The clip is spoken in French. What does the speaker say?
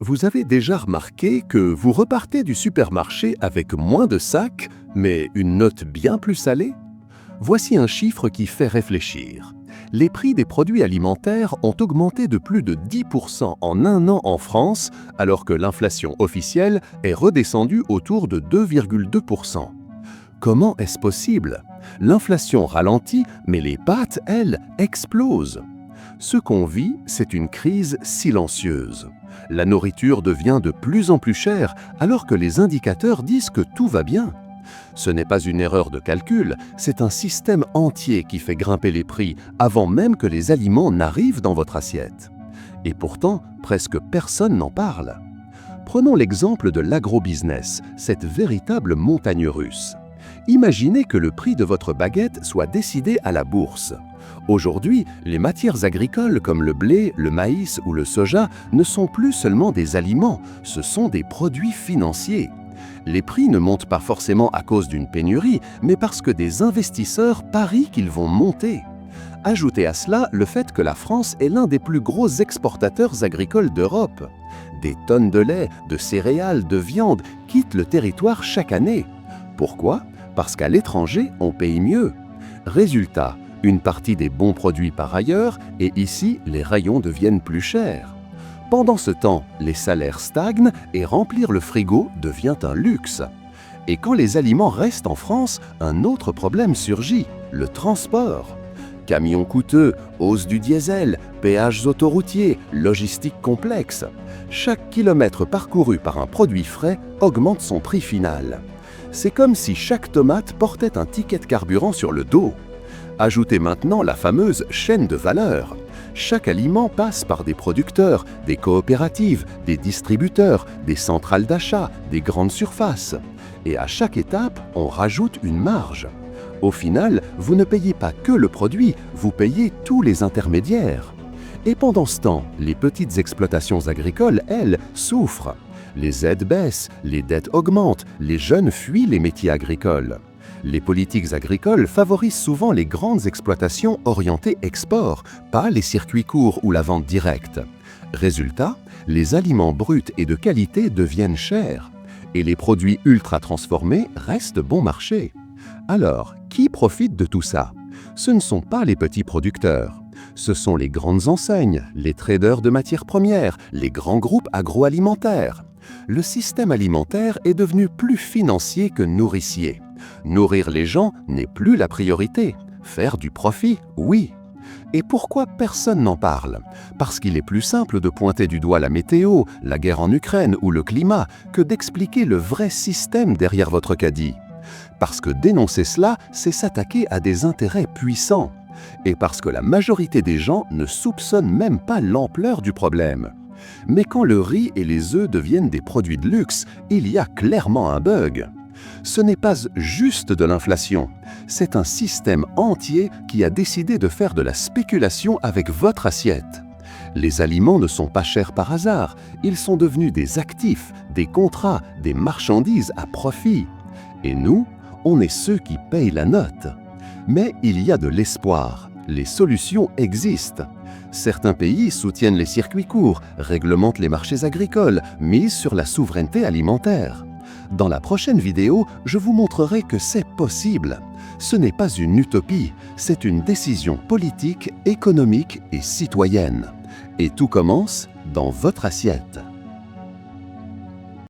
Vous avez déjà remarqué que vous repartez du supermarché avec moins de sacs, mais une note bien plus salée? Voici un chiffre qui fait réfléchir. Les prix des produits alimentaires ont augmenté de plus de 10% en un an en France, alors que l'inflation officielle est redescendue autour de 2,2%. Comment est-ce possible? L'inflation ralentit, mais les pâtes, elles, explosent. Ce qu'on vit, c'est une crise silencieuse. La nourriture devient de plus en plus chère, alors que les indicateurs disent que tout va bien. Ce n'est pas une erreur de calcul, c'est un système entier qui fait grimper les prix avant même que les aliments n'arrivent dans votre assiette. Et pourtant, presque personne n'en parle. Prenons l'exemple de l'agrobusiness, cette véritable montagne russe. Imaginez que le prix de votre baguette soit décidé à la bourse. Aujourd'hui, les matières agricoles comme le blé, le maïs ou le soja ne sont plus seulement des aliments, ce sont des produits financiers. Les prix ne montent pas forcément à cause d'une pénurie, mais parce que des investisseurs parient qu'ils vont monter. Ajoutez à cela le fait que la France est l'un des plus gros exportateurs agricoles d'Europe. Des tonnes de lait, de céréales, de viande quittent le territoire chaque année. Pourquoi? Parce qu'à l'étranger, on paye mieux. Résultat, une partie des bons produits par ailleurs, et ici, les rayons deviennent plus chers. Pendant ce temps, les salaires stagnent et remplir le frigo devient un luxe. Et quand les aliments restent en France, un autre problème surgit, le transport. Camions coûteux, hausse du diesel, péages autoroutiers, logistique complexe. Chaque kilomètre parcouru par un produit frais augmente son prix final. C'est comme si chaque tomate portait un ticket de carburant sur le dos. Ajoutez maintenant la fameuse chaîne de valeur. Chaque aliment passe par des producteurs, des coopératives, des distributeurs, des centrales d'achat, des grandes surfaces. Et à chaque étape, on rajoute une marge. Au final, vous ne payez pas que le produit, vous payez tous les intermédiaires. Et pendant ce temps, les petites exploitations agricoles, elles, souffrent. Les aides baissent, les dettes augmentent, les jeunes fuient les métiers agricoles. Les politiques agricoles favorisent souvent les grandes exploitations orientées export, pas les circuits courts ou la vente directe. Résultat, les aliments bruts et de qualité deviennent chers, et les produits ultra transformés restent bon marché. Alors, qui profite de tout ça? Ce ne sont pas les petits producteurs. Ce sont les grandes enseignes, les traders de matières premières, les grands groupes agroalimentaires. Le système alimentaire est devenu plus financier que nourricier. Nourrir les gens n'est plus la priorité. Faire du profit, oui. Et pourquoi personne n'en parle? Parce qu'il est plus simple de pointer du doigt la météo, la guerre en Ukraine ou le climat que d'expliquer le vrai système derrière votre caddie. Parce que dénoncer cela, c'est s'attaquer à des intérêts puissants. Et parce que la majorité des gens ne soupçonnent même pas l'ampleur du problème. Mais quand le riz et les œufs deviennent des produits de luxe, il y a clairement un bug. Ce n'est pas juste de l'inflation, c'est un système entier qui a décidé de faire de la spéculation avec votre assiette. Les aliments ne sont pas chers par hasard, ils sont devenus des actifs, des contrats, des marchandises à profit. Et nous, on est ceux qui payent la note. Mais il y a de l'espoir, les solutions existent. Certains pays soutiennent les circuits courts, réglementent les marchés agricoles, misent sur la souveraineté alimentaire. Dans la prochaine vidéo, je vous montrerai que c'est possible. Ce n'est pas une utopie, c'est une décision politique, économique et citoyenne. Et tout commence dans votre assiette.